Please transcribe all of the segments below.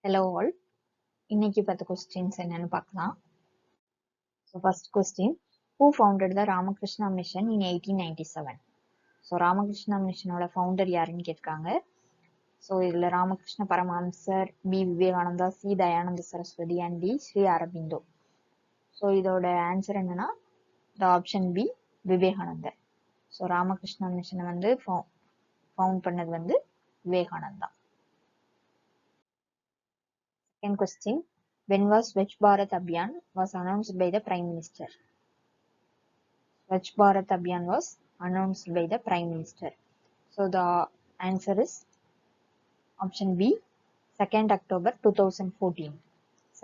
Hello all. இன்னைக்கு 10 questions என்னன்னு பார்க்கலாம். So first question, who founded the Ramakrishna Mission in 1897? So Ramakrishna Mission ஓட founder யாருன்னு கேட்காங்க. So இதுல ராமகிருஷ்ண பரமஹம்சர், B Vivekananda, C Dayananda Saraswati and D Sri Aurobindo. So இதோட ஆன்சர் என்னன்னா the option B விவேகானந்தர். So ராமகிருஷ்ண மிஷனை வந்து ஃபவுண்ட் பண்ணது வந்து Vivekananda. Second question, when was Swachh Bharat Abhiyan was announced by the Prime Minister? Swachh Bharat Abhiyan was announced by the Prime Minister. So the answer is option B, 2nd October 2014.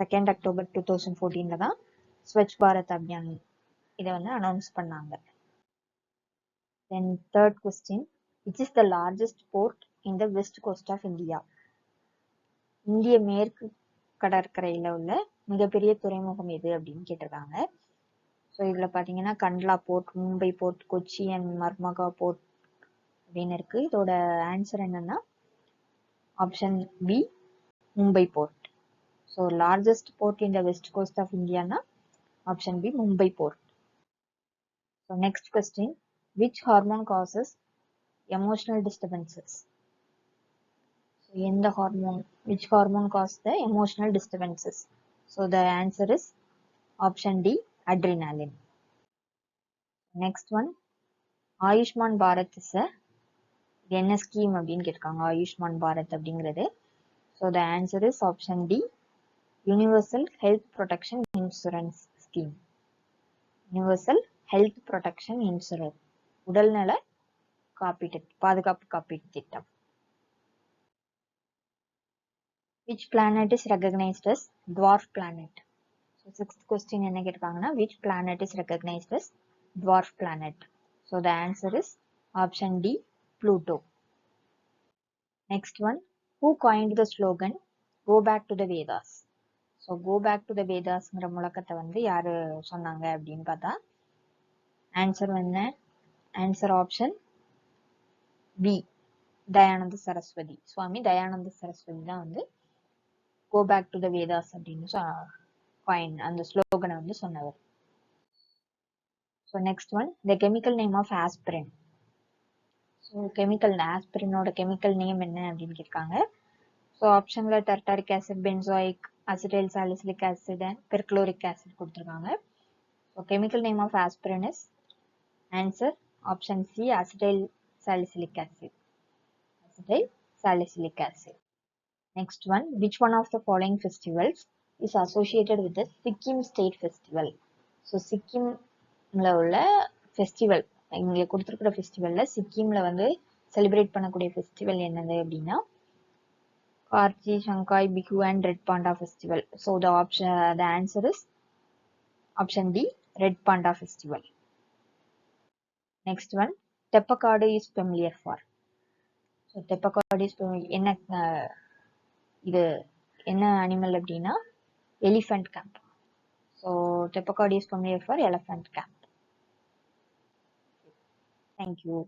2nd October 2014 தான் Swachh Bharat Abhiyan இதை வந்து announce பண்ணாங்க. Then third question, which is the largest port in the west coast of India? இந்திய மேற்கு கடற்கரையில உள்ள மிகப்பெரிய துறைமுகம் எது அப்படின்னு கேட்டிருக்காங்க. ஸோ இதுல பாத்தீங்கன்னா Kandla port, Mumbai port, Kochi and Marmagao port அப்படின்னு இருக்கு. இதோட ஆன்சர் என்னன்னா option B Mumbai port. So largest port in the west coast of இந்தியானா option B Mumbai port. So next question, which hormone causes emotional disturbances? எந்த ஹார்மோன், which hormone causes the emotional disturbances? So the answer is option D, adrenaline. Next one, Ayushman Bharat is a என்ன scheme அப்படின்னு கேட்காங்க. ஆயுஷ்மான் பாரத் அப்படிங்கிறது. So the answer is option D, Universal Health Protection Insurance Scheme. Universal Health Protection Insurance, உடல்நல காப்பீட்டு பாதுகாப்பு காப்பீட்டு திட்டம். Which planet is recognized as dwarf planet? So sixth question என்ன கேட்காங்கன்னா which planet is recognized as dwarf planet? So the answer is option D, Pluto. Next one, who coined the slogan go back to the Vedas? So go back to the Vedasங்கிற முழக்கத்தை வந்து யாரு சொன்னாங்க அப்படின்னு பார்த்தா answer என்ன? Answer option B, Dayananda Saraswati. Swami Dayananda Saraswati தான் வந்து go back to the Vedas அப்படின்னு காயின் அந்த ஸ்லோகனை வந்து சொன்னவர். So next one, the chemical name of aspirin. So chemical aspirinோட chemical name என்ன அப்படின்னு கேட்காங்க. So ஆப்ஷன்ல tartaric acid, benzoic, acetyl salicylic acid and perchloric acid கொடுத்திருக்காங்க. So chemical name of aspirin is answer option C, acetyl salicylic acid. Acetyl salicylic acid. Next one, which one of the following festivals is associated with the Sikkim State Festival? So சிக்கிம்ல உள்ள festival, இங்க கொடுத்துருக்கிற ஃபெஸ்டிவல்ல சிக்கிம்ல வந்து celebrate பண்ணக்கூடிய festival என்னது அப்படின்னா Kharchi, Sangai, Bihu and red panda festival. So the answer is option D, red panda festival. Next one, Theppakadu is familiar for. So Theppakadu is என்ன இது என்ன அனிமல் அப்படின்னா elephant camp. So Theppakadu is familiar for elephant camp. Thank you.